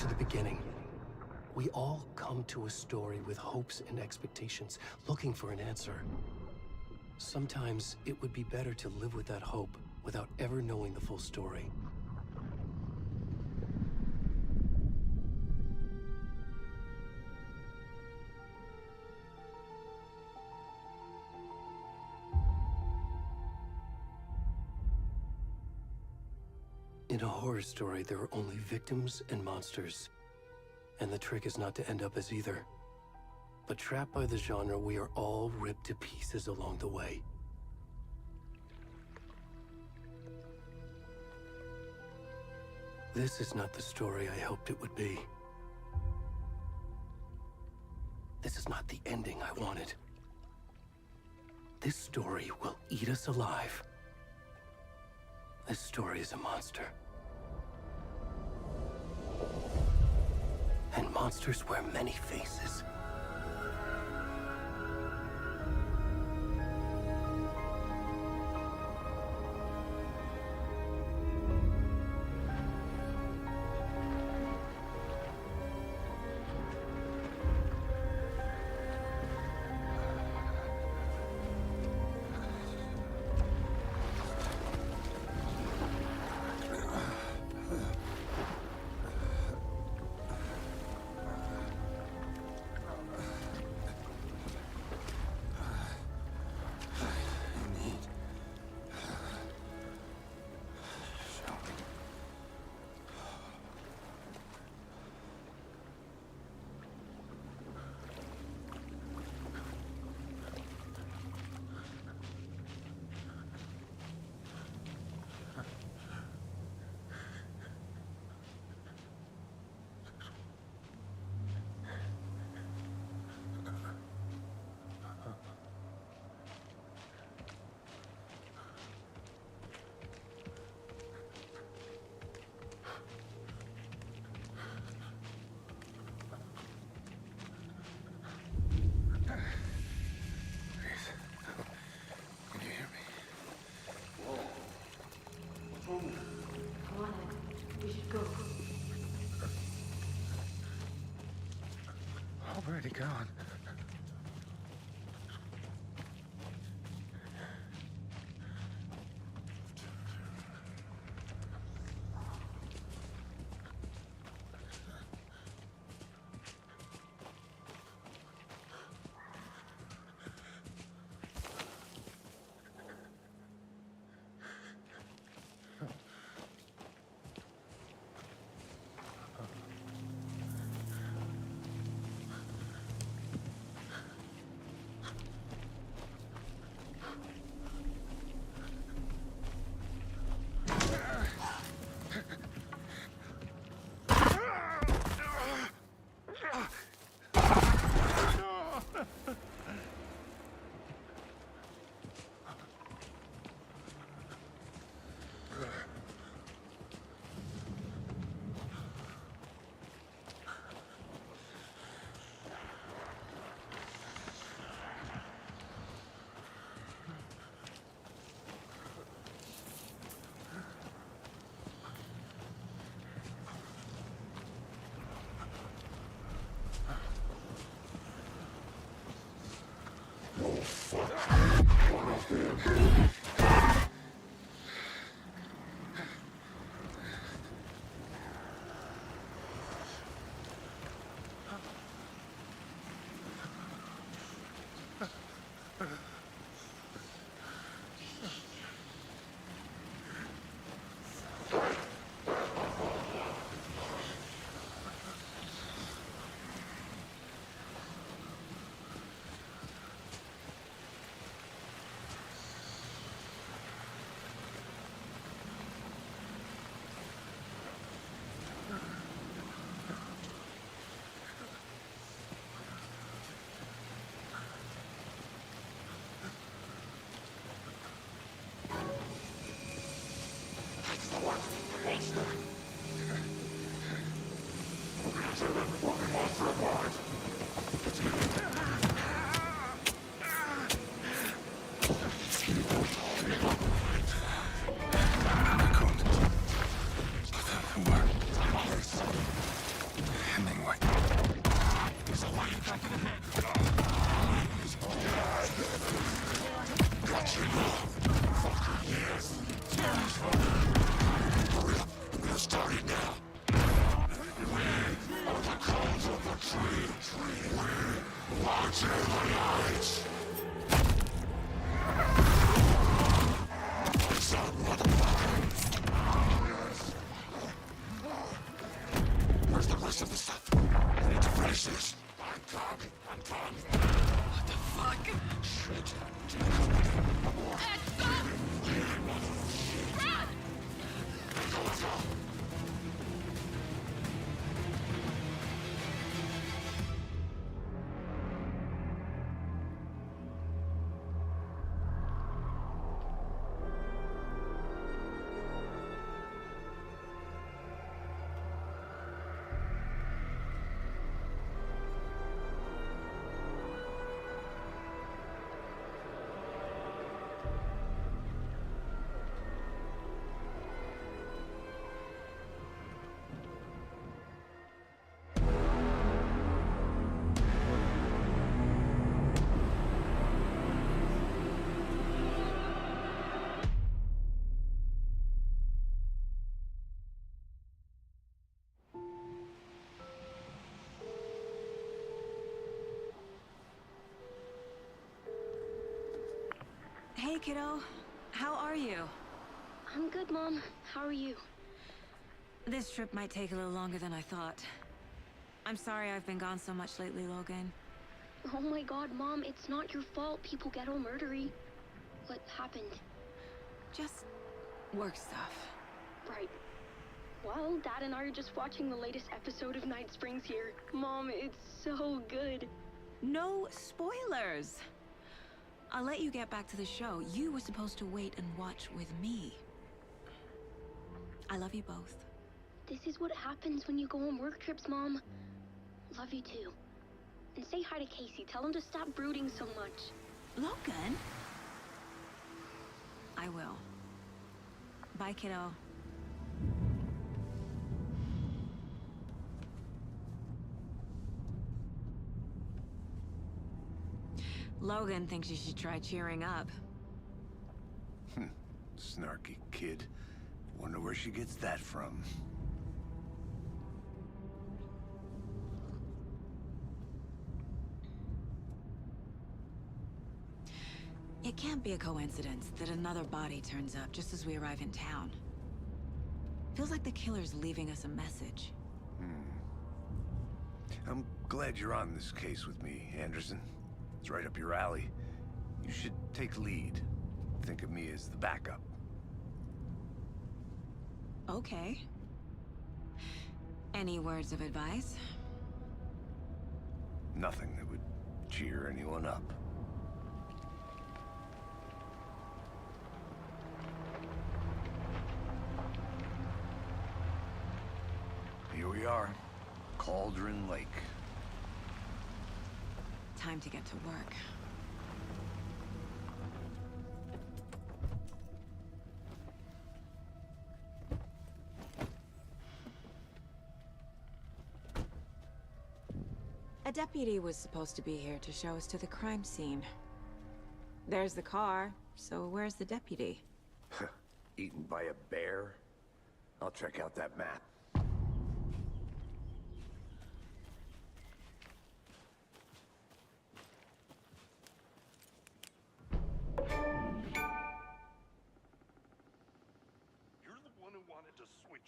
to the beginning. We all come to a story with hopes and expectations, looking for an answer. Sometimes it would be better to live with that hope without ever knowing the full story. In a horror story, there are only victims and monsters. And the trick is not to end up as either. But trapped by the genre, we are all ripped to pieces along the way. This is not the story I hoped it would be. This is not the ending I wanted. This story will eat us alive. This story is a monster. And monsters wear many faces. Already gone. Hey, kiddo. How are you? I'm good, Mom. How are you? This trip might take a little longer than I thought. I'm sorry I've been gone so much lately, Logan. Oh my god, Mom, it's not your fault people get all murdery. What happened? Just work stuff. Right. Well, Dad and I are just watching the latest episode of Night Springs here. Mom, it's so good. No spoilers! I'll let you get back to the show. You were supposed to wait and watch with me. I love you both. This is what happens when you go on work trips, Mom. Love you too. And say hi to Casey. Tell him to stop brooding so much. Logan? I will. Bye, kiddo. Logan thinks you should try cheering up. Snarky kid. Wonder where she gets that from. It can't be a coincidence that another body turns up just as we arrive in town. Feels like the killer's leaving us a message. I'm glad you're on this case with me, Anderson. It's right up your alley. You should take lead. Think of me as the backup. Okay. Any words of advice? Nothing that would cheer anyone up. Here we are, Cauldron Lake. Time to get to work. A deputy was supposed to be here to show us to the crime scene. There's the car, so where's the deputy? Eaten by a bear? I'll check out that map.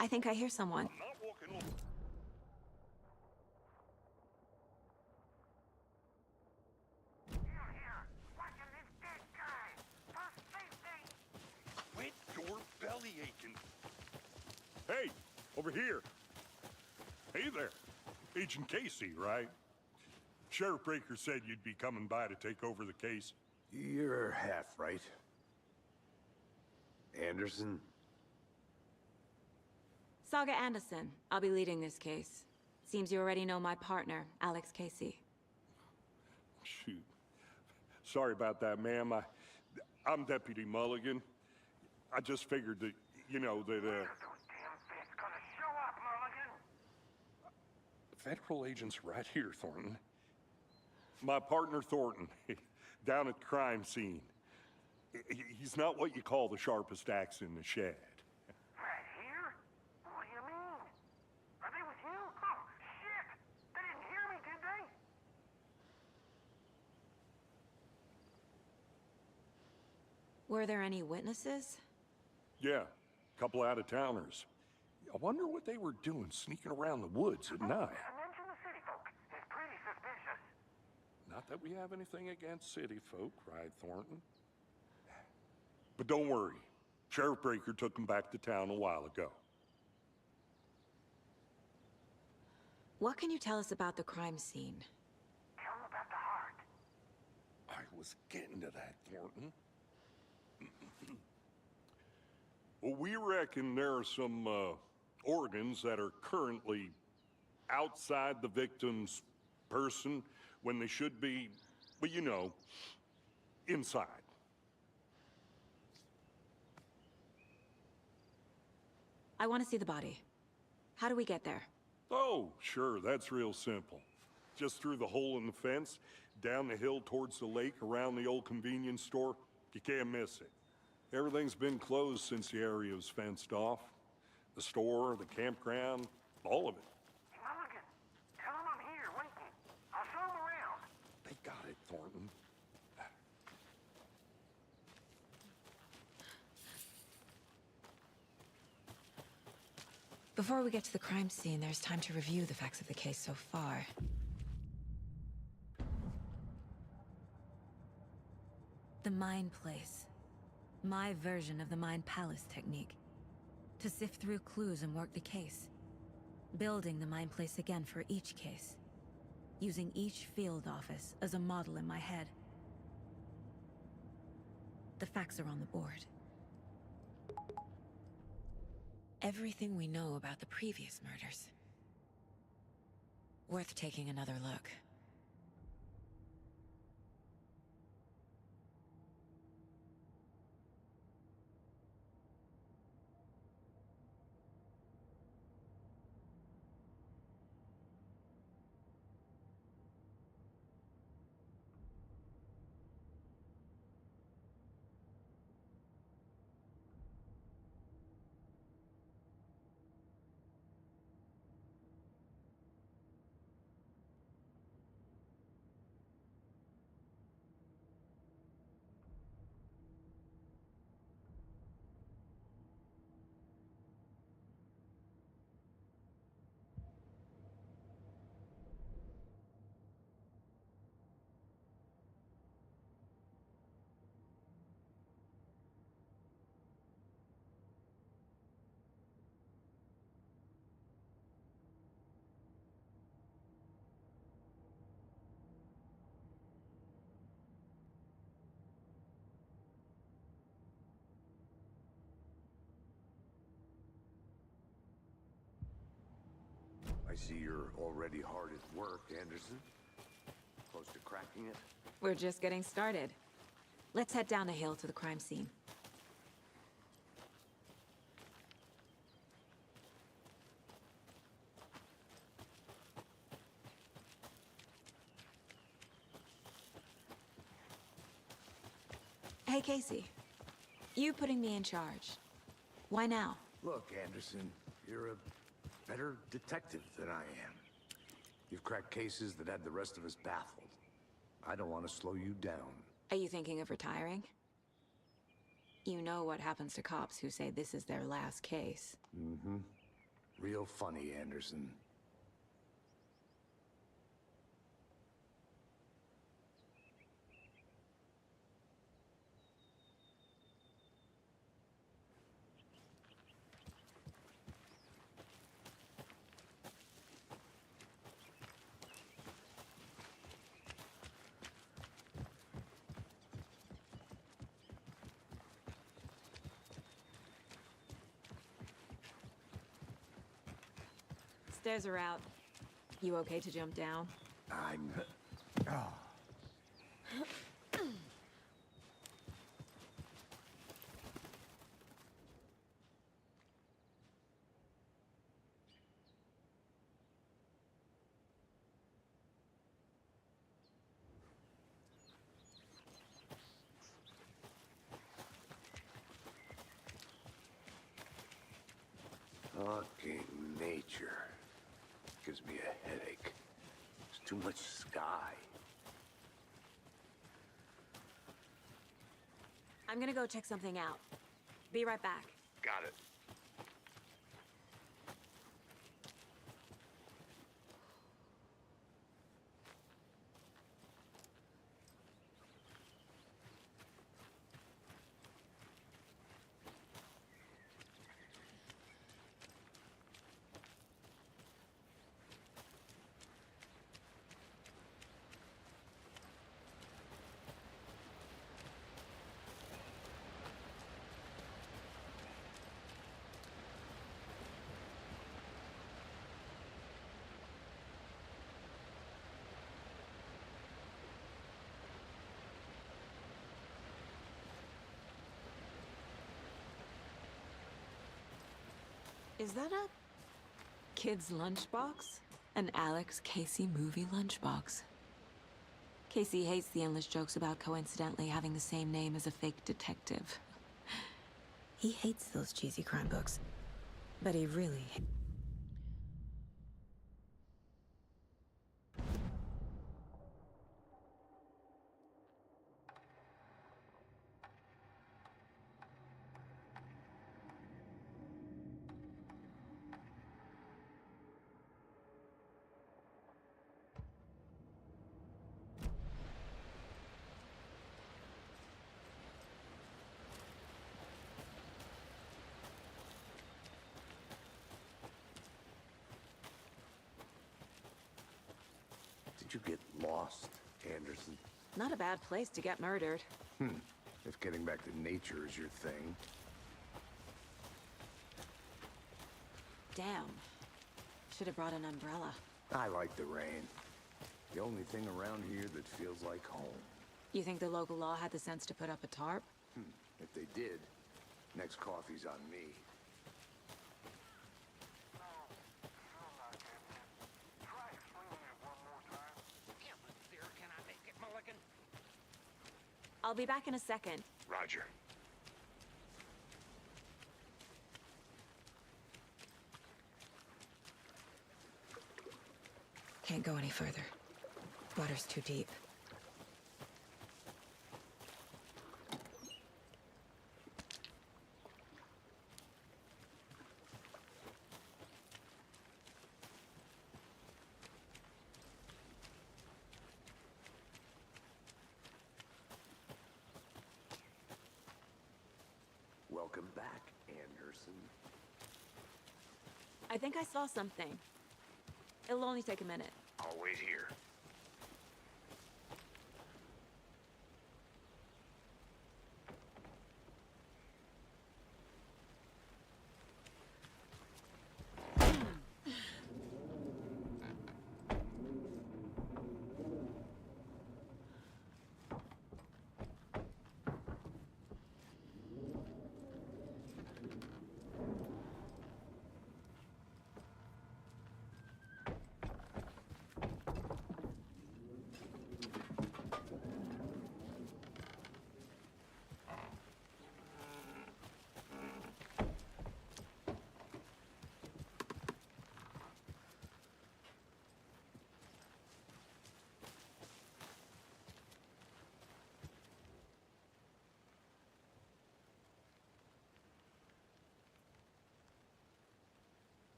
I think I hear someone. Quit your belly aching. Hey, over here. Hey there. Agent Casey, right? Sheriff Breaker said you'd be coming by to take over the case. You're half right. Anderson? Saga Anderson. I'll be leading this case. Seems you already know my partner, Alex Casey. Shoot. Sorry about that, ma'am. I'm Deputy Mulligan. I just figured that, you know, that, Federal agent's right here, Thornton. My partner, Thornton, down at the crime scene. He's not what you call the sharpest axe in the shed. Right here? What do you mean? Are they with you? Oh, shit! They didn't hear me, did they? Were there any witnesses? Yeah, a couple out-of-towners. I wonder what they were doing sneaking around the woods at night. Mention the city folk. It's pretty suspicious. Not that we have anything against city folk, right, Thornton? But don't worry. Sheriff Breaker took them back to town a while ago. What can you tell us about the crime scene? Tell them about the heart. I was getting to that, Thornton. Well, we reckon there are some organs that are currently outside the victim's person when they should be, well, you know, inside. I want to see the body. How do we get there? Oh, sure, that's real simple. Just through the hole in the fence, down the hill towards the lake, around the old convenience store. You can't miss it. Everything's been closed since the area was fenced off. The store, the campground, all of it. Mulligan, tell them I'm here, waiting. I'll show them around. They got it, Thornton. Before we get to the crime scene, there's time to review the facts of the case so far. The Mind Place. My version of the Mind Palace technique. To sift through clues and work the case. Building the Mind Place again for each case. Using each field office as a model in my head. The facts are on the board. Everything we know about the previous murders. Worth taking another look. I see you're already hard at work, Anderson. Close to cracking it? We're just getting started. Let's head down the hill to the crime scene. Hey, Casey. You putting me in charge. Why now? Look, Anderson, you're a better detective than I am. You've cracked cases that had the rest of us baffled. I don't want to slow you down. Are you thinking of retiring? You know what happens to cops who say this is their last case. Mm-hmm. Real funny, Anderson. Stairs are out. You okay to jump down? I'm... Oh. Fucking nature. Gives me a headache. There's too much sky. I'm gonna go check something out. Be right back. Got it. Is that a kid's lunchbox? An Alex Casey movie lunchbox. Casey hates the endless jokes about coincidentally having the same name as a fake detective. He hates those cheesy crime books. But he really... you get lost, Anderson? Not a bad place to get murdered. If getting back to nature is your thing. Damn. Should have brought an umbrella. I like the rain. The only thing around here that feels like home. You think the local law had the sense to put up a tarp? If they did, next coffee's on me. No, still not getting it. Try explaining it one more time. Yeah, but there, can I make it, Mulligan? I'll be back in a second. Roger. Can't go any further. Water's too deep. Welcome back, Anderson. I think I saw something. It'll only take a minute. I'll wait here.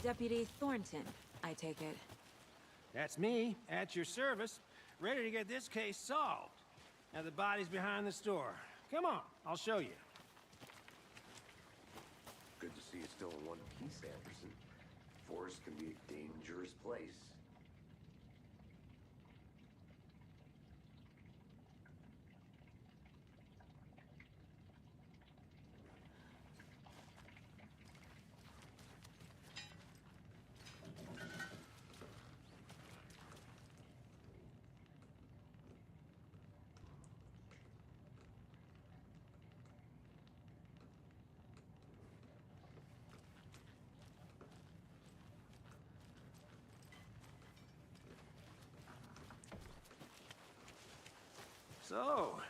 Deputy Thornton, I take it. That's me, at your service, ready to get this case solved. Now the body's behind the store. Come on, I'll show you. Good to see you still in one piece, Anderson. Forest can be a dangerous place. So,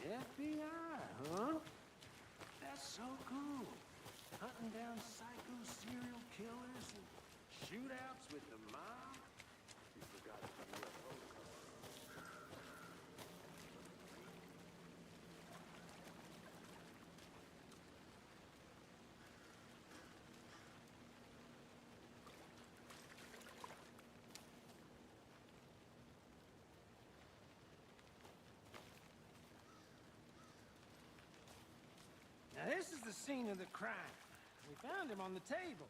FBI, huh? That's so cool. Hunting down psycho serial killers and shootouts with the mob. You forgot the UFO cover. Now this is the scene of the crime. We found him on the table.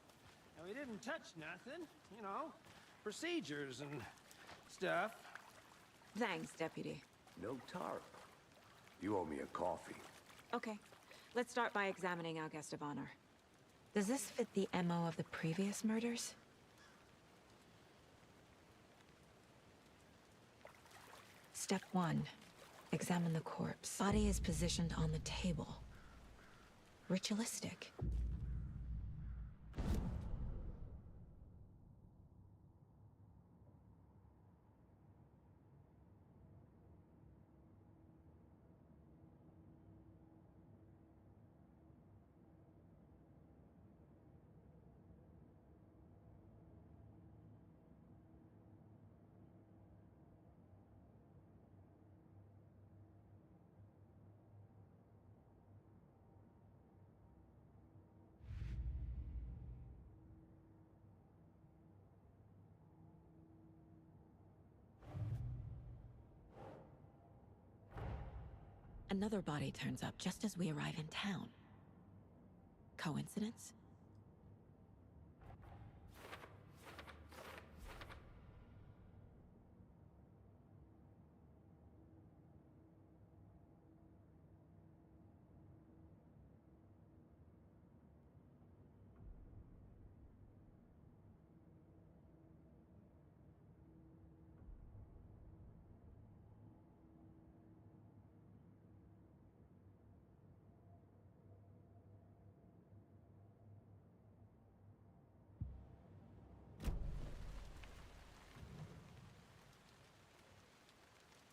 And we didn't touch nothing, you know, procedures and stuff. Thanks, Deputy. No tarp. You owe me a coffee. Okay, let's start by examining our guest of honor. Does this fit the MO of the previous murders? Step 1. Examine the corpse. Body is positioned on the table. Ritualistic. Another body turns up just as we arrive in town. Coincidence?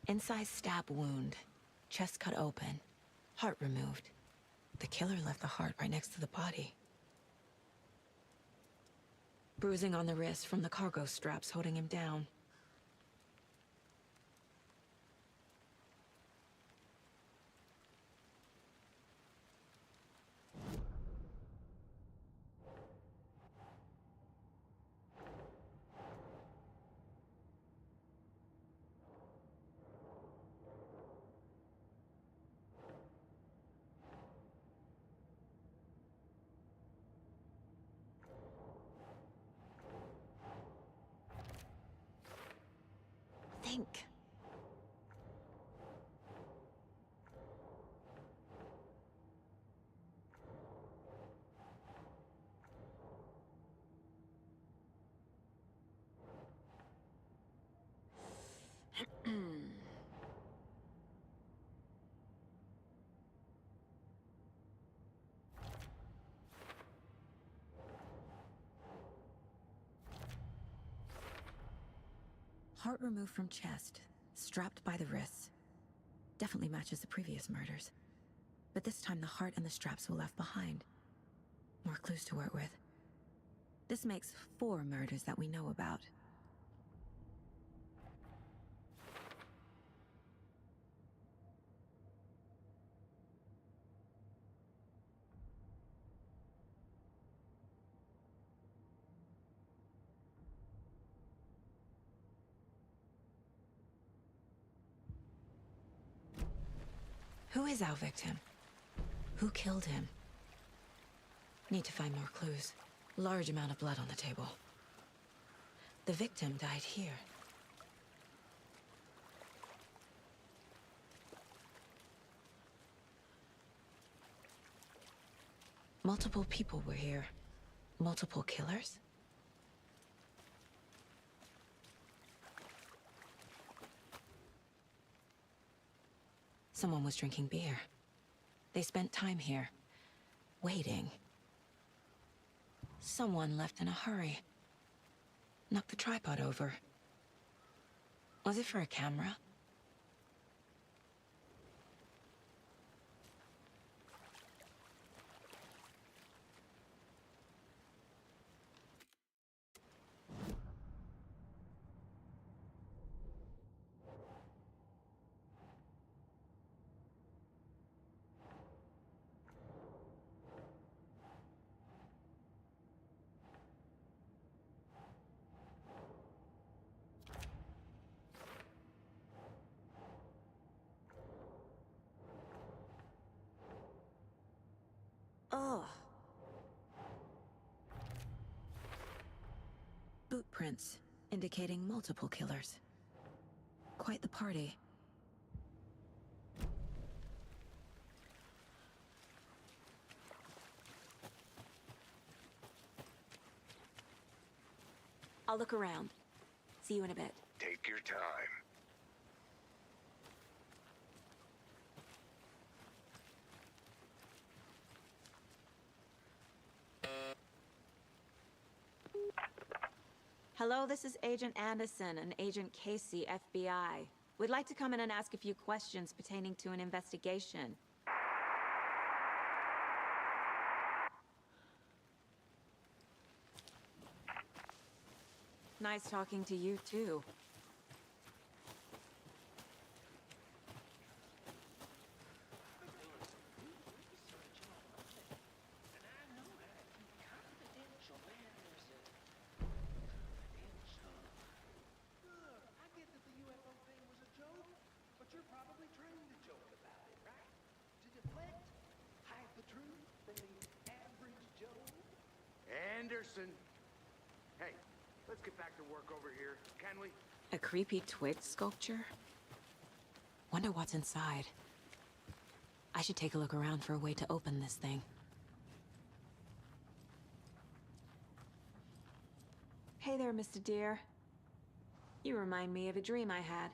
Incised stab wound, chest cut open, heart removed. The killer left the heart right next to the body. Bruising on the wrist from the cargo straps holding him down. Think. Heart removed from chest, strapped by the wrists. Definitely matches the previous murders. But this time the heart and the straps were left behind. More clues to work with. This makes 4 murders that we know about. Who is our victim? Who killed him? Need to find more clues. Large amount of blood on the table. The victim died here. Multiple people were here. Multiple killers? Someone was drinking beer. They spent time here, waiting. Someone left in a hurry. Knocked the tripod over. Was it for a camera? footprints, indicating multiple killers. Quite the party. I'll look around. See you in a bit. Take your time. Hello, this is Agent Anderson and Agent Casey, FBI. We'd like to come in and ask a few questions pertaining to an investigation. Nice talking to you, too. Anderson! Hey, let's get back to work over here, can we? A creepy twig sculpture? Wonder what's inside. I should take a look around for a way to open this thing. Hey there, Mr. Deer. You remind me of a dream I had.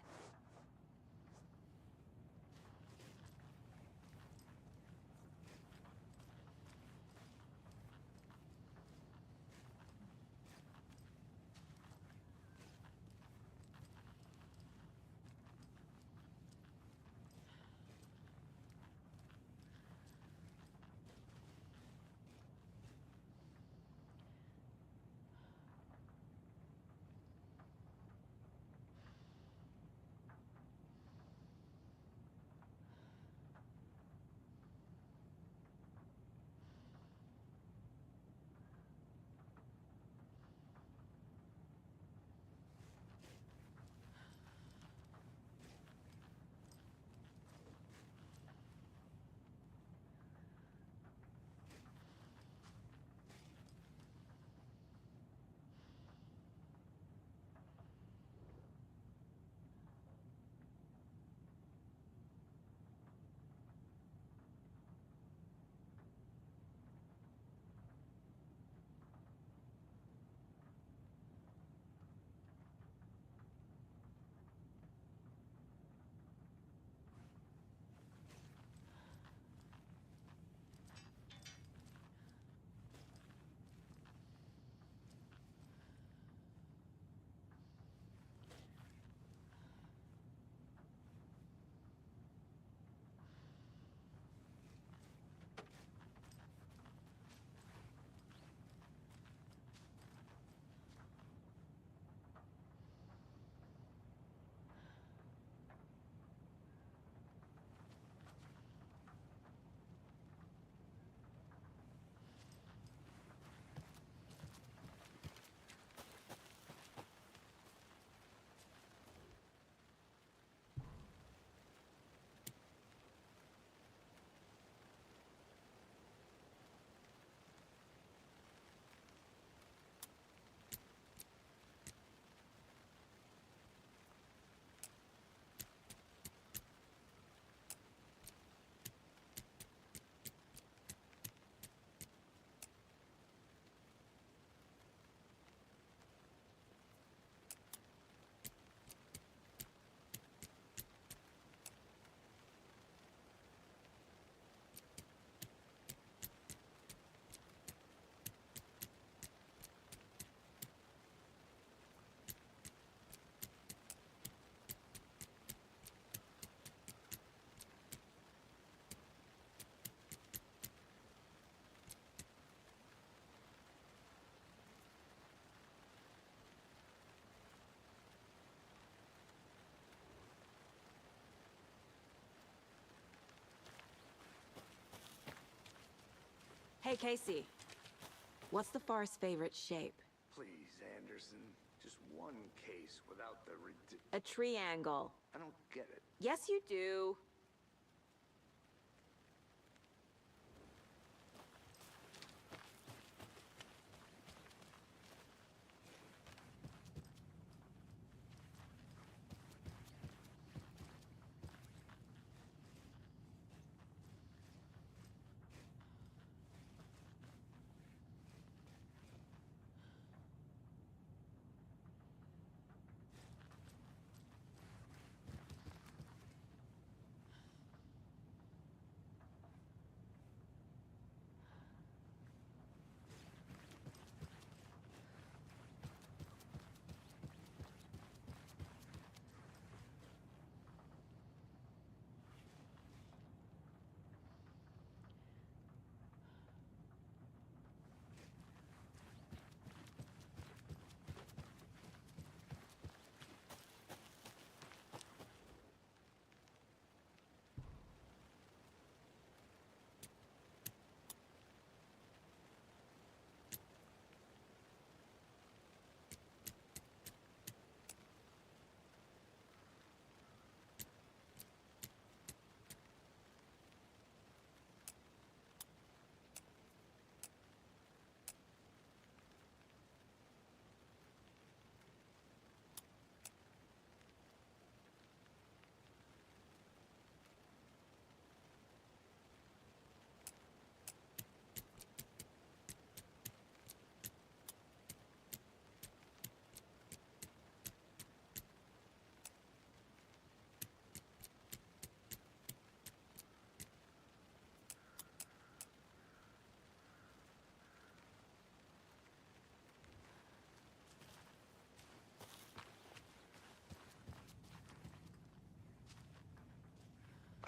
Hey, Casey. What's the far's favorite shape? Please, Anderson. Just one case without the A triangle. I don't get it. Yes, you do.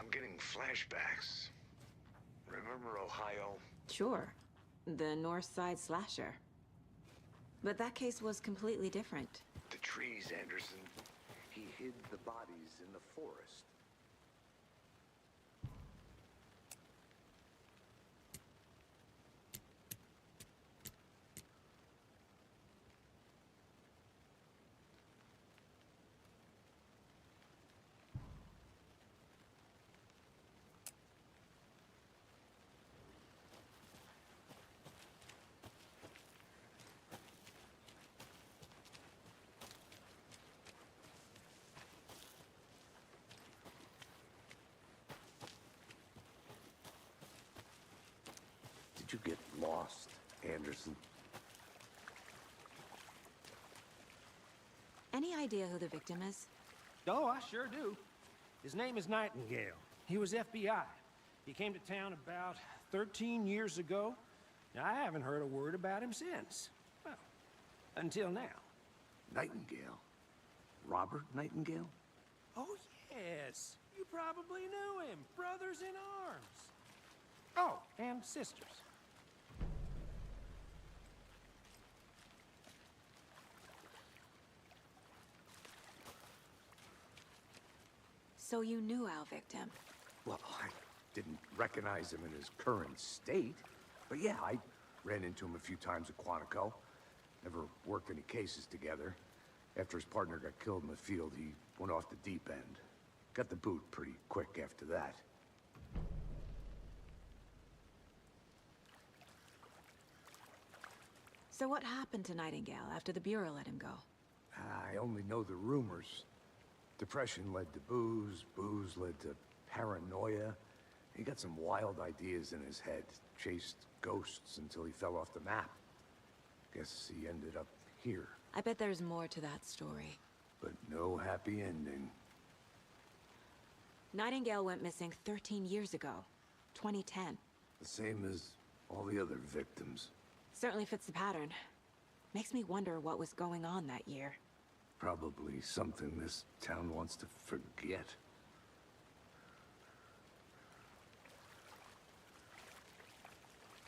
I'm getting flashbacks. Remember Ohio? Sure. The North Side slasher. But that case was completely different. The trees, Anderson. He hid the bodies in the forest. Did you get lost, Anderson? Any idea who the victim is? Oh, I sure do. His name is Nightingale. He was FBI. He came to town about 13 years ago. Now, I haven't heard a word about him since. Well, until now. Nightingale? Robert Nightingale? Oh, yes. You probably knew him. Brothers in arms. Oh, and sisters. So you knew our victim. Well, I didn't recognize him in his current state. But yeah, I ran into him a few times at Quantico. Never worked any cases together. After his partner got killed in the field, he went off the deep end. Got the boot pretty quick after that. So what happened to Nightingale after the Bureau let him go? I only know the rumors. Depression led to booze, booze led to paranoia. He got some wild ideas in his head, chased ghosts until he fell off the map. Guess he ended up here, I bet there's more to that story. but no happy ending. Nightingale went missing 13 years ago, 2010. The same as all the other victims. Certainly fits the pattern. Makes me wonder what was going on that year. Probably something this town wants to forget.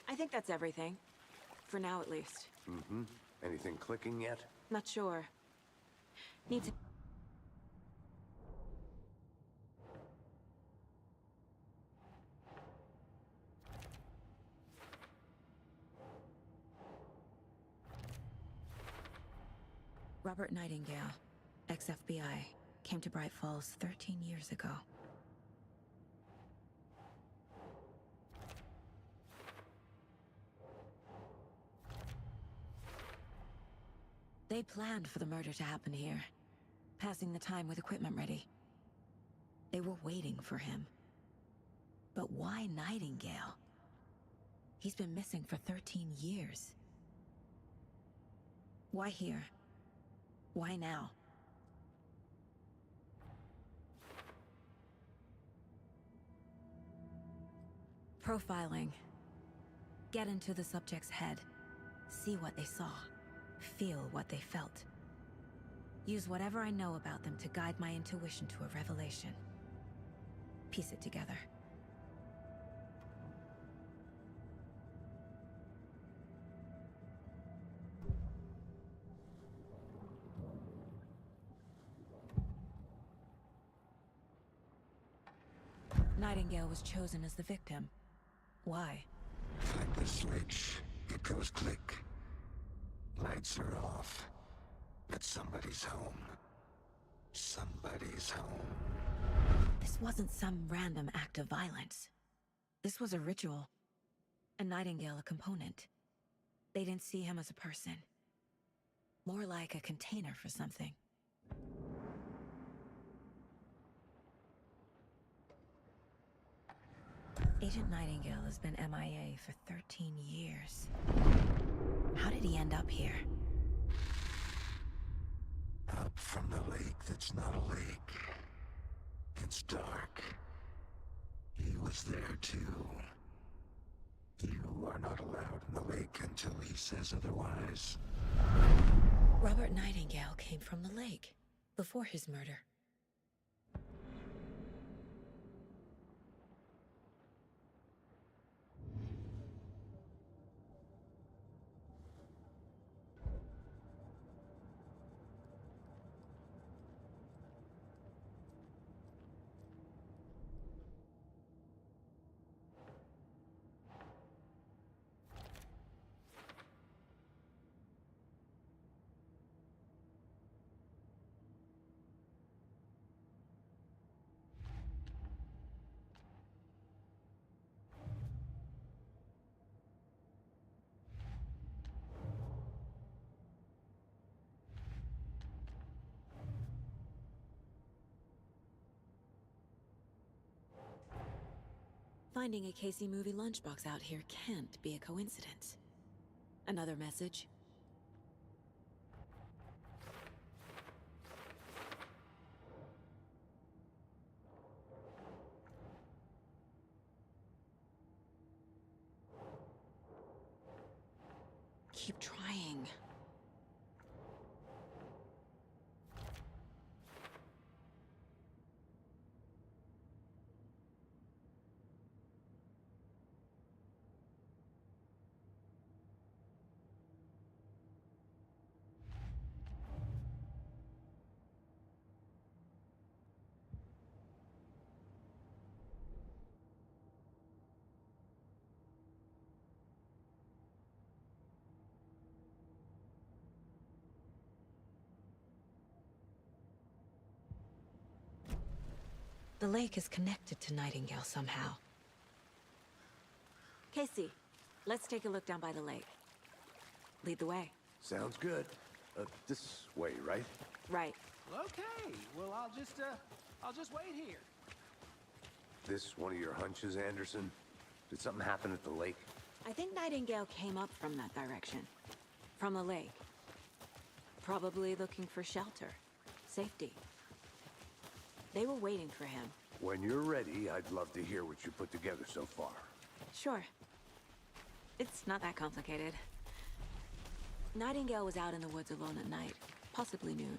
I think that's everything. For now, at least. Mm-hmm. Anything clicking yet? Not sure. Need to... Robert Nightingale, ex-FBI, came to Bright Falls 13 years ago. They planned for the murder to happen here, passing the time with equipment ready. They were waiting for him. But why Nightingale? He's been missing for 13 years. Why here? Why now? Profiling. Get into the subject's head. See what they saw. Feel what they felt. Use whatever I know about them to guide my intuition to a revelation. Piece it together. Nightingale was chosen as the victim. Why? Flip the switch, it goes click. Lights are off. But somebody's home. Somebody's home. This wasn't some random act of violence. This was a ritual. And Nightingale a component. They didn't see him as a person. More like a container for something. Agent Nightingale has been MIA for 13 years. How did he end up here? Up from the lake that's not a lake. It's dark. He was there too. You are not allowed in the lake until he says otherwise. Robert Nightingale came from the lake, before his murder. finding a Casey movie lunchbox out here can't be a coincidence. Another message? Keep trying. The lake is connected to Nightingale somehow. Casey, let's take a look down by the lake. Lead the way. Sounds good. This way, right? Right. Okay, well, I'll just wait here. This one of your hunches, Anderson? Did something happen at the lake? I think Nightingale came up from that direction. From the lake. Probably looking for shelter. Safety. They were waiting for him. When you're ready, I'd love to hear what you put together so far. Sure. It's not that complicated. Nightingale was out in the woods alone at night, possibly nude.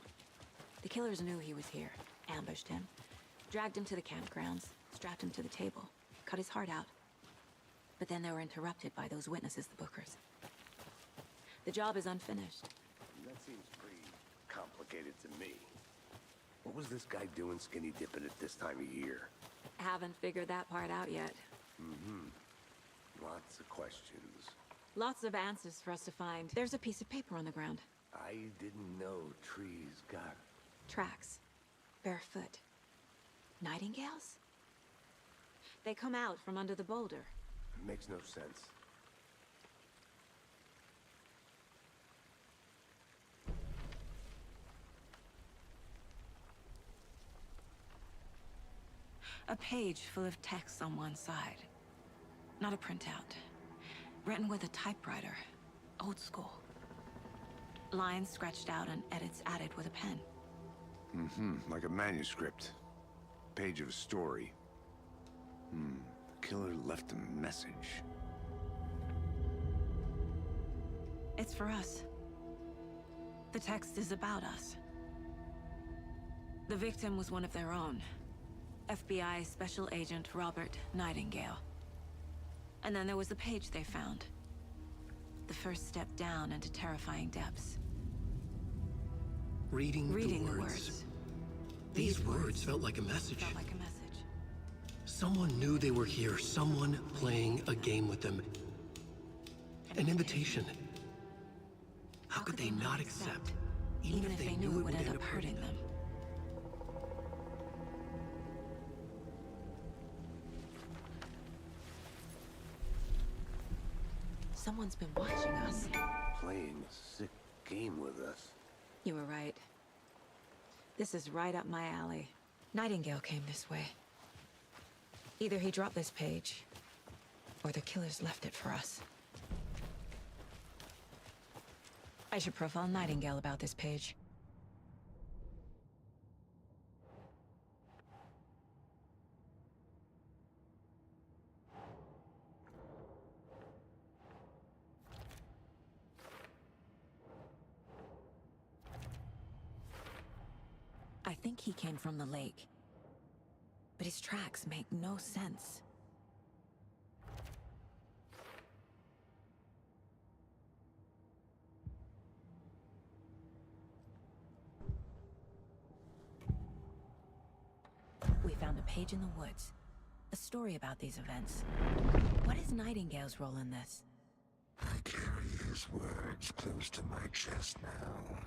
The killers knew he was here, ambushed him, dragged him to the campgrounds, strapped him to the table, cut his heart out. But then they were interrupted by those witnesses, the Bookers. The job is unfinished. That seems pretty complicated to me. What was this guy doing skinny dipping at this time of year? Haven't figured that part out yet. Lots of questions. Lots of answers for us to find. There's a piece of paper on the ground. I didn't know trees got... Tracks. Barefoot. Nightingales? They come out from under the boulder. Makes no sense. A page full of text on one side. Not a printout. Written with a typewriter. Old school. Lines scratched out and edits added with a pen. Like a manuscript. Page of a story. The killer left a message. It's for us. The text is about us. The victim was one of their own. FBI Special Agent Robert Nightingale. And then there was the page they found. The first step down into terrifying depths. Reading the words. words. These words felt like a message. Felt like a message. Someone knew they were here. Someone playing a game with them. An invitation. How could they not accept? Even if they knew it would end up hurting them. Someone's been watching us. Playing a sick game with us. You were right. This is right up my alley. Nightingale came this way. Either he dropped this page, or the killers left it for us. I should profile Nightingale about this page. I think he came from the lake. But his tracks make no sense. We found a page in the woods. A story about these events. What is Nightingale's role in this? I carry his words close to my chest now.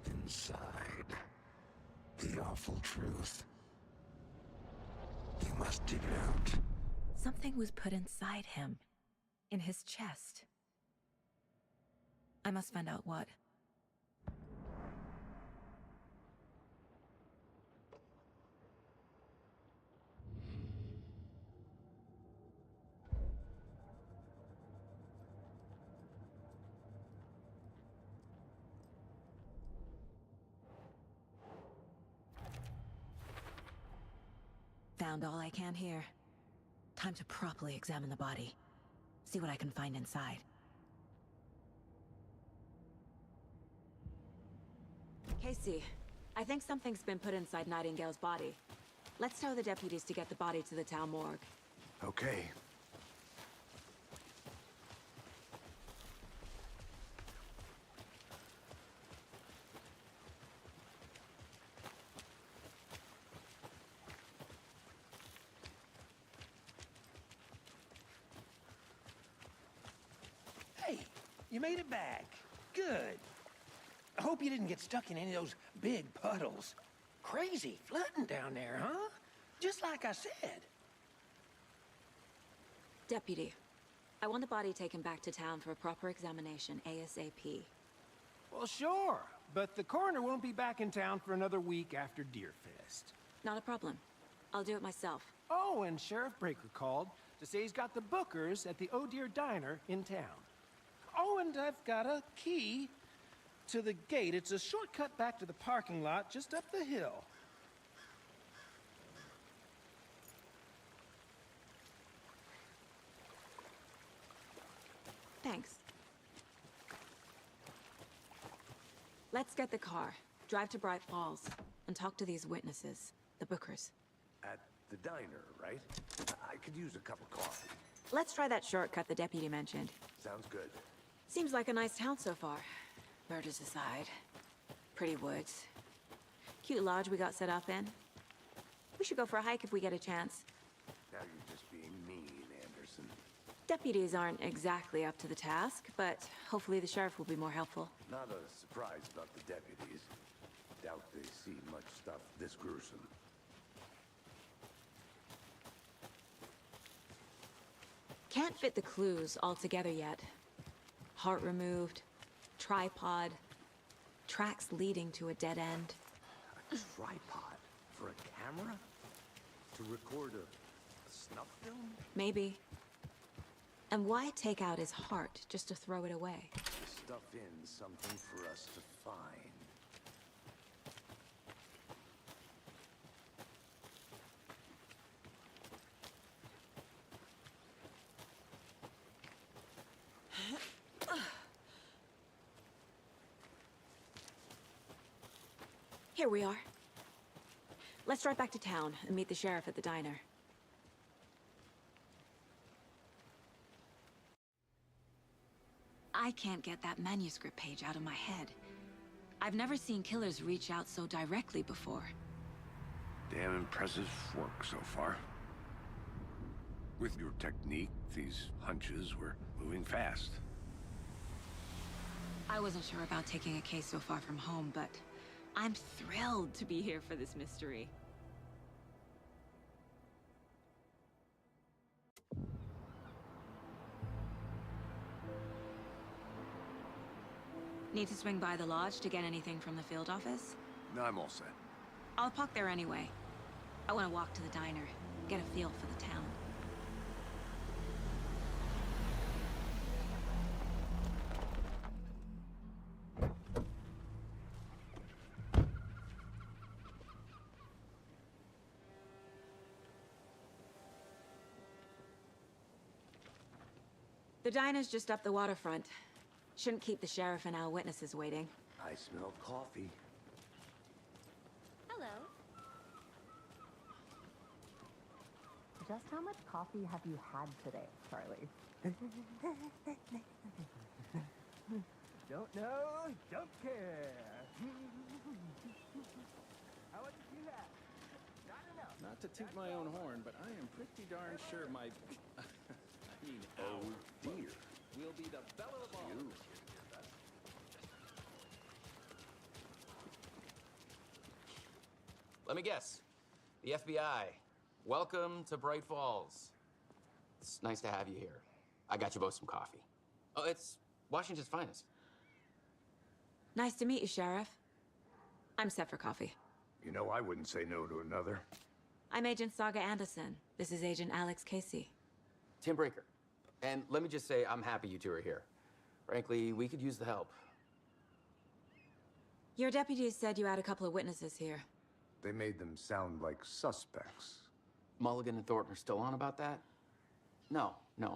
Inside, the awful truth. You must dig it out. Something was put inside him. In his chest. I must find out what. sound all I can hear. Time to properly examine the body. See what I can find inside. Casey, I think something's been put inside Nightingale's body. Let's tell the deputies to get the body to the town morgue. Okay. Hey, you made it back. Good. I hope you didn't get stuck in any of those big puddles. Crazy flooding down there, huh? Just like I said. Deputy, I want the body taken back to town for a proper examination ASAP. Well, sure. But the coroner won't be back in town for another week after Deerfest. Not a problem. I'll do it myself. Oh, and Sheriff Breaker called to say he's got the bookers at the Oh Dear Diner in town. Oh, and I've got a key to the gate. It's a shortcut back to the parking lot just up the hill. Thanks. Let's get the car, drive to Bright Falls, and talk to these witnesses, the bookers. At the diner, right? I could use a cup of coffee. Let's try that shortcut the deputy mentioned. Sounds good. Seems like a nice town so far. Murders aside. Pretty woods. Cute lodge we got set up in. We should go for a hike if we get a chance. Now you're just being mean, Anderson. Deputies aren't exactly up to the task, but hopefully the sheriff will be more helpful. Not a surprise about the deputies. Doubt they see much stuff this gruesome. Can't fit the clues all together yet. Heart removed, tripod, tracks leading to a dead end. A tripod? For a camera? To record a snuff film? Maybe. And why take out his heart just to throw it away? To stuff in something for us to find. Here we are. Let's drive back to town and meet the sheriff at the diner. I can't get that manuscript page out of my head. I've never seen killers reach out so directly before. Damn impressive work so far. With your technique, these hunches were moving fast. I wasn't sure about taking a case so far from home, but I'm thrilled to be here for this mystery. Need to swing by the lodge to get anything from the field office? No, I'm all set. I'll park there anyway. I want to walk to the diner, get a feel for the town. The diner's just up the waterfront. Shouldn't keep the sheriff and our witnesses waiting. I smell coffee. Hello. Just how much coffee have you had today, Charlie? Don't know, don't care. How much did you have? Not enough. Not to toot my own horn, but I am pretty darn sure my... Oh dear. Will be the belle of the ball. Let me guess. The FBI. Welcome to Bright Falls. It's nice to have you here. I got you both some coffee. Oh, it's Washington's finest. Nice to meet you, Sheriff. I'm set for coffee. You know, I wouldn't say no to another. I'm Agent Saga Anderson. This is Agent Alex Casey. Tim Breaker. And let me just say, I'm happy you two are here. Frankly, we could use the help. Your deputies said you had a couple of witnesses here. They made them sound like suspects. Mulligan and Thornton are still on about that? No,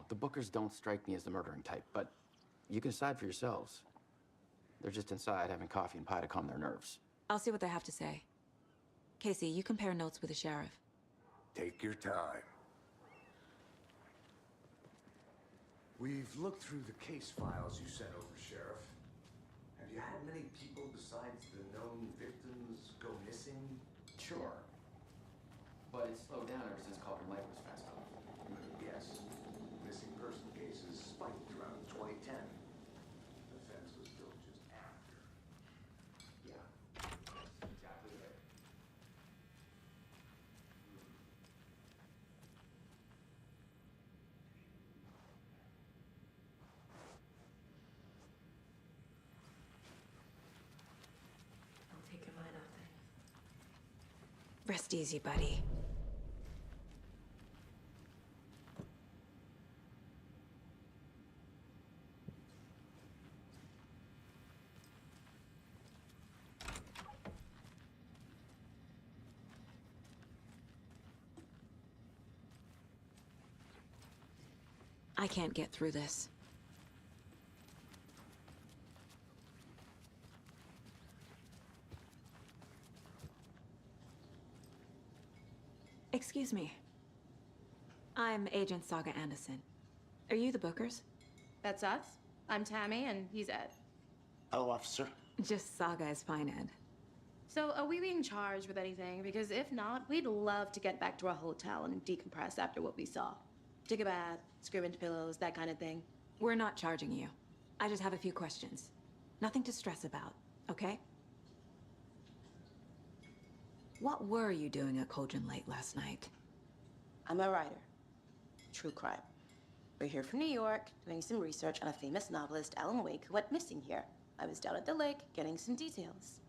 the Bookers don't strike me as the murdering type, but you can decide for yourselves. They're just inside having coffee and pie to calm their nerves. I'll see what they have to say. Casey, you compare notes with the sheriff. Take your time. We've looked through the case files you sent over, Sheriff. Have you had many people besides the known victims go missing? Sure. But it's slowed down ever since Cauldron Lake was fenced off. Yes. Missing person cases spiked around 2010. The fence was built just after. Yeah. Exactly right. I'll take your mind off things. Rest easy, buddy. I can't get through this. Excuse me. I'm Agent Saga Anderson. Are you the Bookers? That's us. I'm Tammy, and he's Ed. Hello, officer. Just Saga is fine, Ed. So, are we being charged with anything? Because if not, we'd love to get back to our hotel and decompress after what we saw. Take a bath, scream into pillows, that kind of thing. We're not charging you. I just have a few questions. Nothing to stress about, okay? What were you doing at Cauldron Lake last night? I'm a writer. True crime. We're here from New York, doing some research on a famous novelist, Alan Wake, who went missing here. I was down at the lake, getting some details.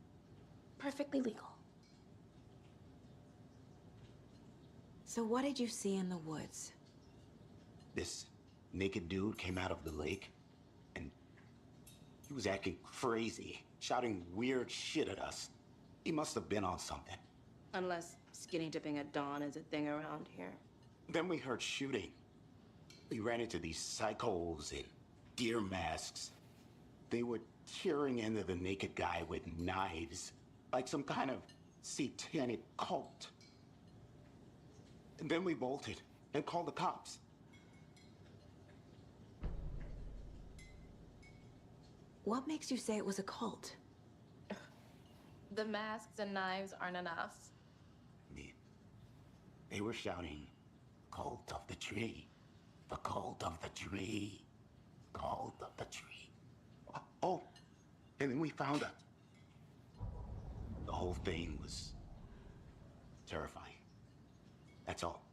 Perfectly legal. So what did you see in the woods? This naked dude came out of the lake, and he was acting crazy, shouting weird shit at us. He must have been on something. Unless skinny dipping at dawn is a thing around here. Then we heard shooting. We ran into these psychos in deer masks. They were tearing into the naked guy with knives, like some kind of satanic cult. And then we bolted and called the cops. What makes you say it was a cult? The masks and knives aren't enough. They were shouting, "Cult of the tree, the cult of the tree, cult of the tree." Oh, and then we found out. The whole thing was terrifying. That's all.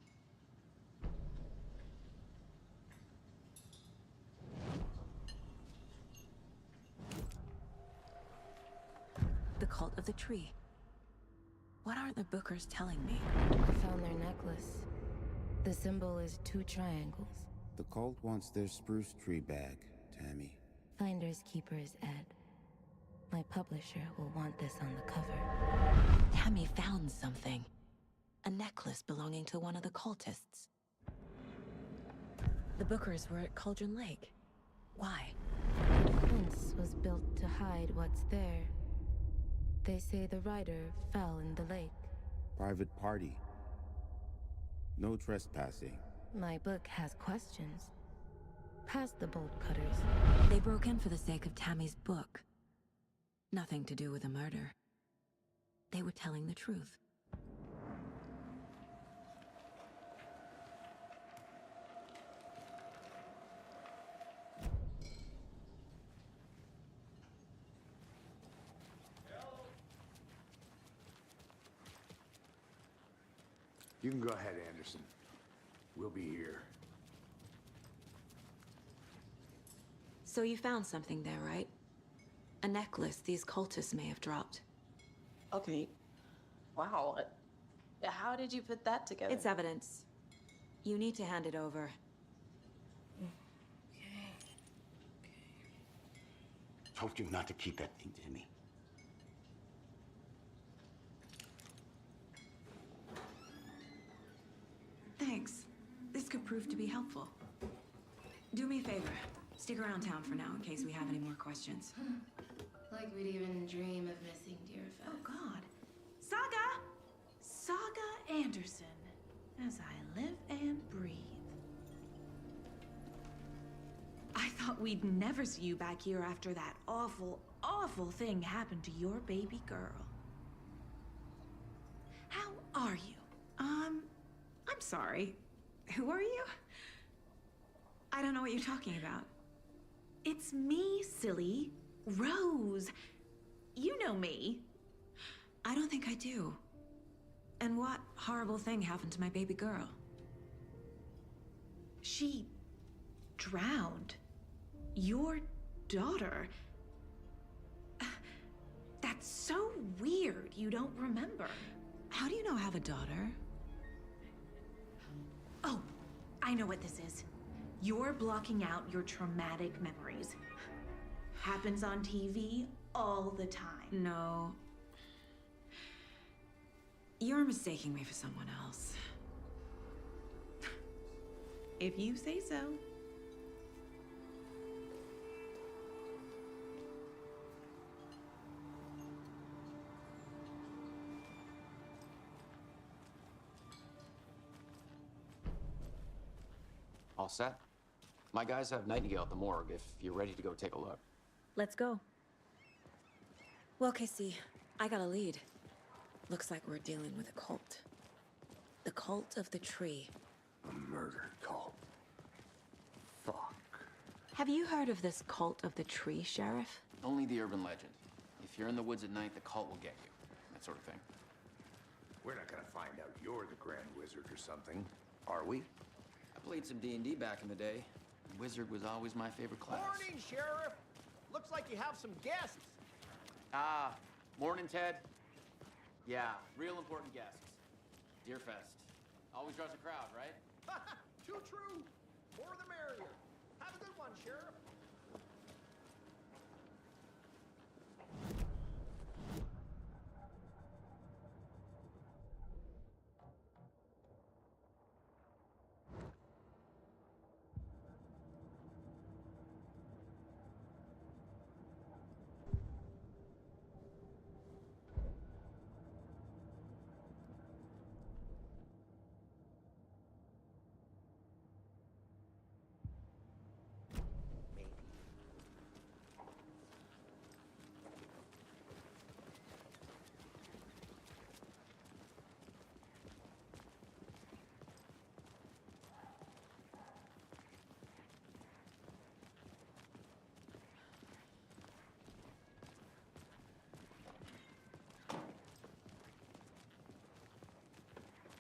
The cult of the tree. What aren't the Bookers telling me? I found their necklace. The symbol is 2 triangles. The cult wants their spruce tree back, Tammy. Finders keepers, Ed. My publisher will want this on the cover. Tammy found something. A necklace belonging to one of the cultists. The Bookers were at Cauldron Lake. Why? The fence was built to hide what's there. They say the rider fell in the lake. Private party. No trespassing. My book has questions. Past the bolt cutters. They broke in for the sake of Tammy's book. Nothing to do with a murder. They were telling the truth. You can go ahead, Anderson. We'll be here. So you found something there, right? A necklace these cultists may have dropped. Okay. Wow. How did you put that together? It's evidence. You need to hand it over. Told you not to keep that thing to me. prove to be helpful. Do me a favor. Stick around town for now in case we have any more questions. Like we'd even dream of missing dear Fez. Oh, God. Saga! Saga Anderson. As I live and breathe. I thought we'd never see you back here after that awful, awful thing happened to your baby girl. How are you? I'm sorry. Who are you? I don't know what you're talking about. It's me, silly. Rose. You know me. I don't think I do. And what horrible thing happened to my baby girl? She drowned. Your daughter. That's so weird you don't remember. How do you know I have a daughter? Oh, I know what this is. You're blocking out your traumatic memories. Happens on TV all the time. No. You're mistaking me for someone else. If you say so. All set? My guys have Nightingale at the morgue if you're ready to go take a look. Let's go. Well, Casey, I got a lead. Looks like we're dealing with a cult. The cult of the tree. A murder cult. Fuck. Have you heard of this cult of the tree, Sheriff? Only the urban legend. If you're in the woods at night, the cult will get you. That sort of thing. We're not gonna find out you're the Grand Wizard or something, are we? I played some D&D back in the day. Wizard was always my favorite class. Morning, Sheriff! Looks like you have some guests. Ah, morning, Ted. Yeah, real important guests. Deerfest. Always draws a crowd, right? Too true. More the merrier. Have a good one, Sheriff.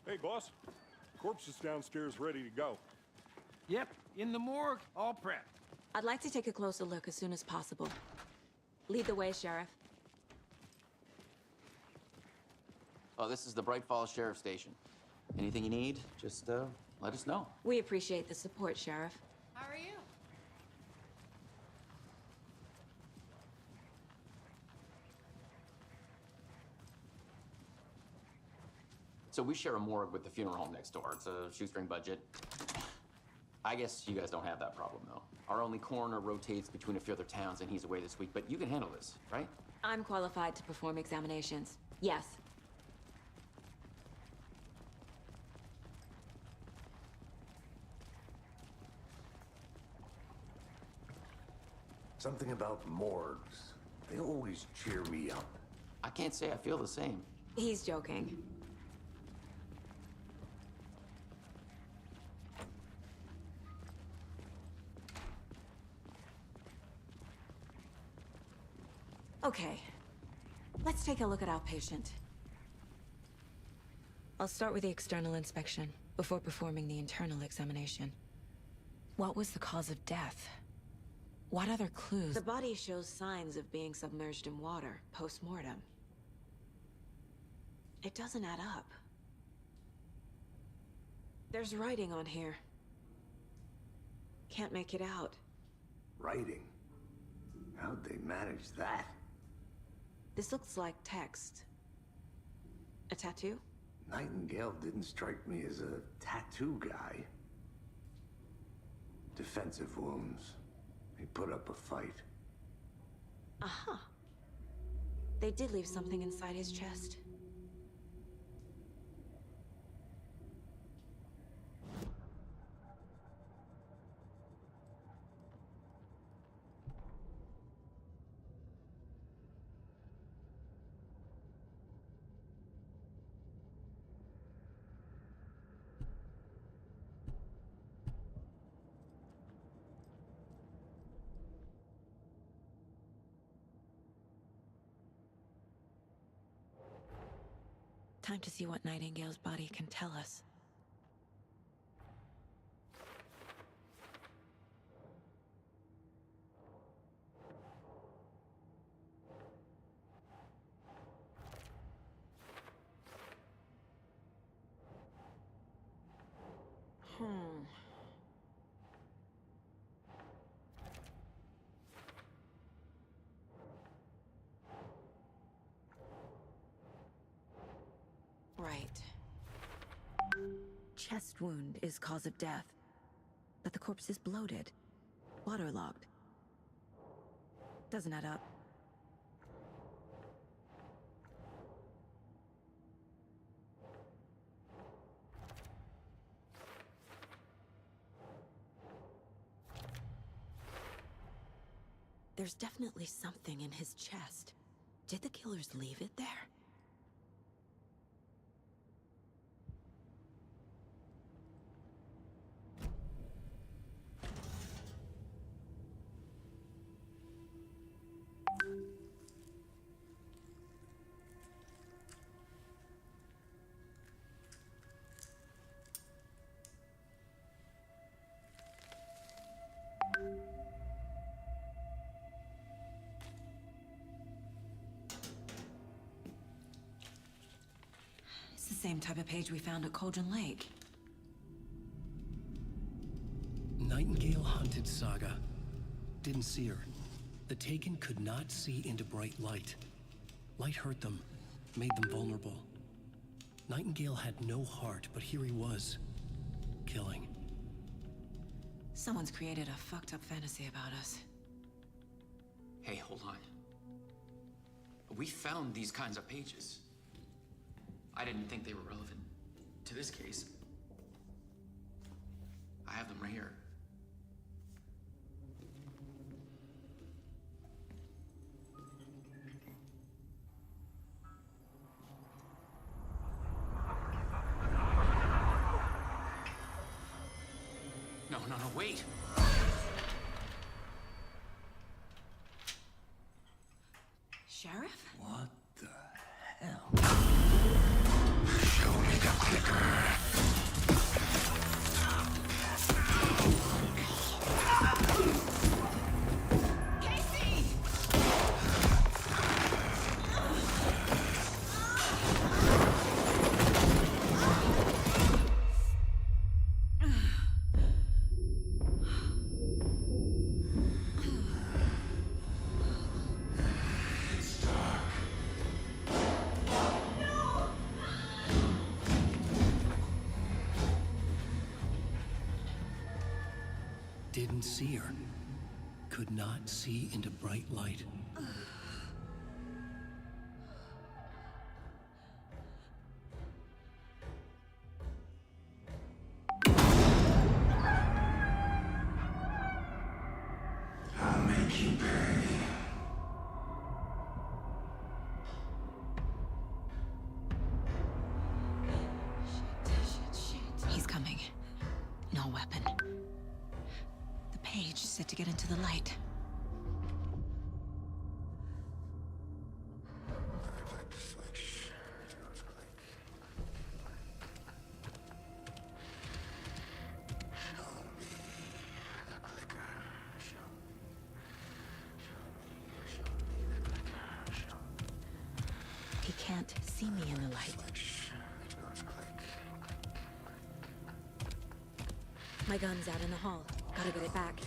Hey, boss. Corpse is downstairs ready to go. Yep, in the morgue, all prepped. I'd like to take a closer look as soon as possible. Lead the way, Sheriff. Oh, this is the Bright Falls Sheriff Station. Anything you need, just let us know. We appreciate the support, Sheriff. How are you? So we share a morgue with the funeral home next door. It's a shoestring budget. I guess you guys don't have that problem, though. Our only coroner rotates between a few other towns, and he's away this week. But you can handle this, right? I'm qualified to perform examinations. Yes. Something about morgues. They always cheer me up. I can't say I feel the same. He's joking. Okay, let's take a look at our patient. I'll start with the external inspection before performing the internal examination. What was the cause of death? What other clues? The body shows signs of being submerged in water post-mortem. It doesn't add up. There's writing on here. Can't make it out. Writing? How'd they manage that? This looks like text. A tattoo? Nightingale didn't strike me as a tattoo guy. Defensive wounds. He put up a fight. Uh-huh. They did leave something inside his chest. Time to see what Nightingale's body can tell us. Right. Chest wound is cause of death, but the corpse is bloated, waterlogged. Doesn't add up. There's definitely something in his chest. Did the killers leave it there? It's the same type of page we found at Cauldron Lake. Nightingale hunted Saga. Didn't see her. The Taken could not see into bright light. Light hurt them, made them vulnerable. Nightingale had no heart, but here he was, killing. Someone's created a fucked up fantasy about us. Hey, hold on. We found these kinds of pages. I didn't think they were relevant to this case. I have them right here. No, wait! Sheriff? What the hell? Show me the clicker. Casey! Didn't see her. Could not see into bright light. I'll make you pay. He's coming. No weapon. The page is set to get into the light. He can't see me in the light. My gun's out in the hall. Gotta get it back.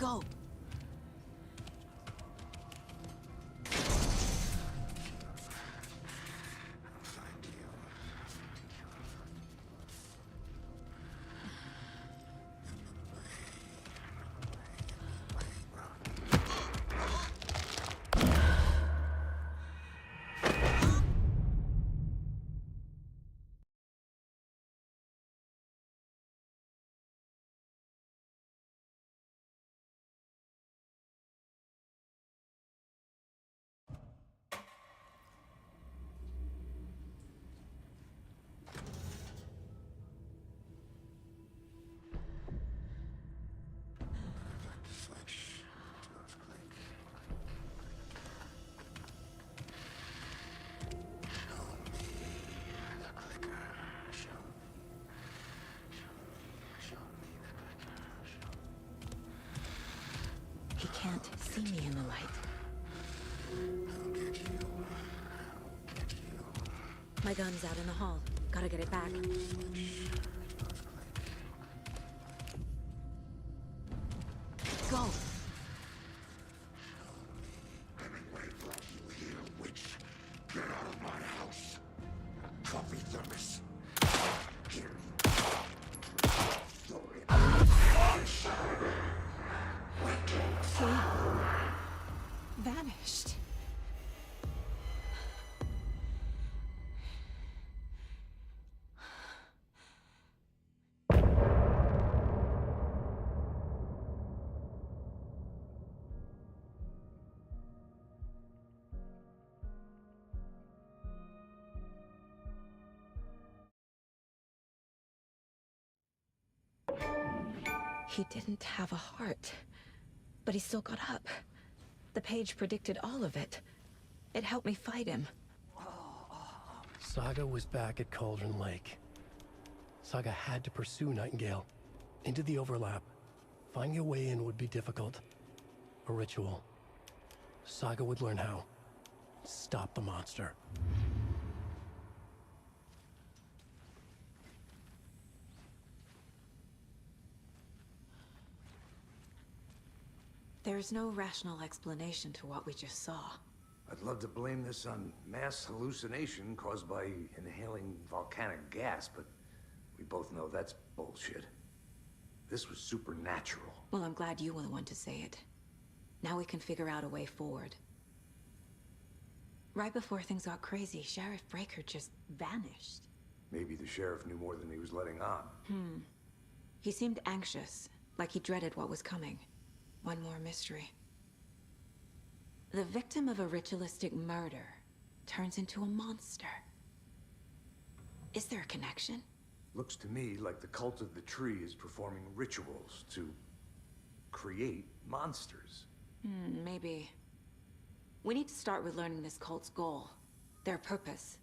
Go! He can't see me in the light. My gun's out in the hall. Gotta get it back. Go! Get out of my house. Coffee thermos. He vanished. He didn't have a heart, but he still got up. The page predicted all of it. It helped me fight him. Saga was back at Cauldron Lake. Saga had to pursue Nightingale. Into the overlap. Finding a way in would be difficult. A ritual. Saga would learn how. Stop the monster. There's no rational explanation to what we just saw. I'd love to blame this on mass hallucination caused by inhaling volcanic gas, but we both know that's bullshit. This was supernatural. Well, I'm glad you were the one to say it. Now we can figure out a way forward. Right before things got crazy, Sheriff Breaker just vanished. Maybe the sheriff knew more than he was letting on. He seemed anxious, like he dreaded what was coming. One more mystery. The victim of a ritualistic murder turns into a monster. Is there a connection? Looks to me like the cult of the tree is performing rituals to create monsters. Maybe. We need to start with learning this cult's goal, their purpose.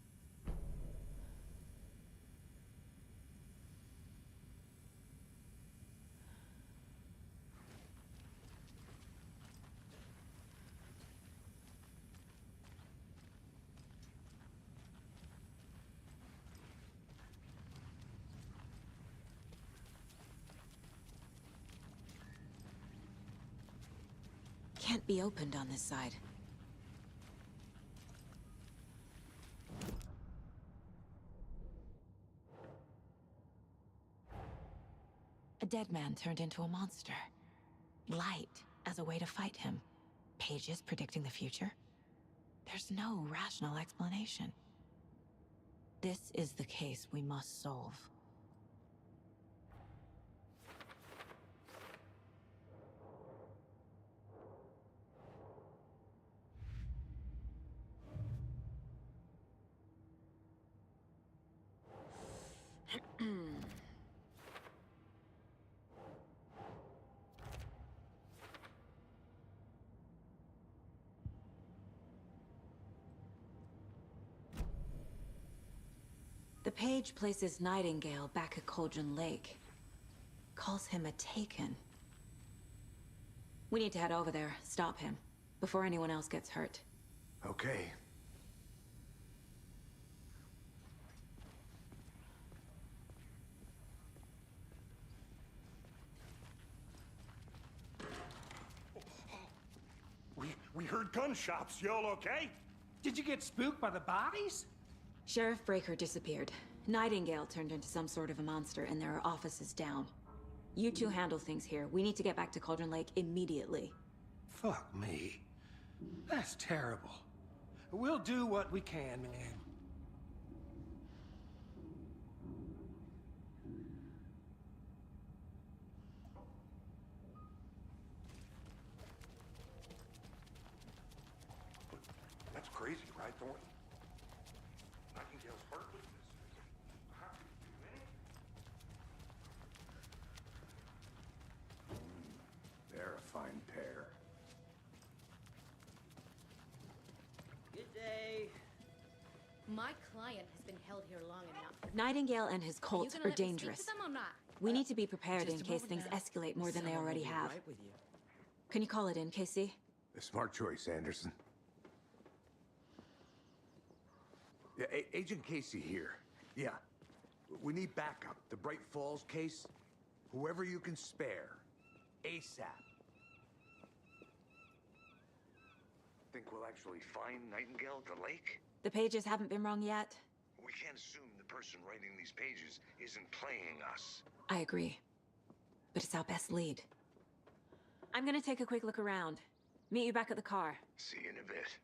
Can't be opened on this side. A dead man turned into a monster. Light as a way to fight him. Pages predicting the future. There's no rational explanation. This is the case we must solve. The page places Nightingale back at Cauldron Lake. Calls him a Taken. We need to head over there, stop him, before anyone else gets hurt. Okay. We heard gunshots. Y'all okay? Did you get spooked by the bodies? Sheriff Breaker disappeared. Nightingale turned into some sort of a monster, and there are offices down. You two handle things here. We need to get back to Cauldron Lake immediately. Fuck me. That's terrible. We'll do what we can, man. That's crazy, right, Thornton? Nightingale's heart with this. Huh? They're a fine pair. Good day. My client has been held here long enough. Nightingale and his You cult gonna are let me speak dangerous. to them or not? We need to be prepared in Just a case moment things now. escalate more than they Someone already will be have. right with you. Can you call it in, Casey? A smart choice, Anderson. Yeah, Agent Casey here. Yeah. We need backup. The Bright Falls case. Whoever you can spare. ASAP. Think we'll actually find Nightingale at the lake? The pages haven't been wrong yet. We can't assume the person writing these pages isn't playing us. I agree. But it's our best lead. I'm gonna take a quick look around. Meet you back at the car. See you in a bit.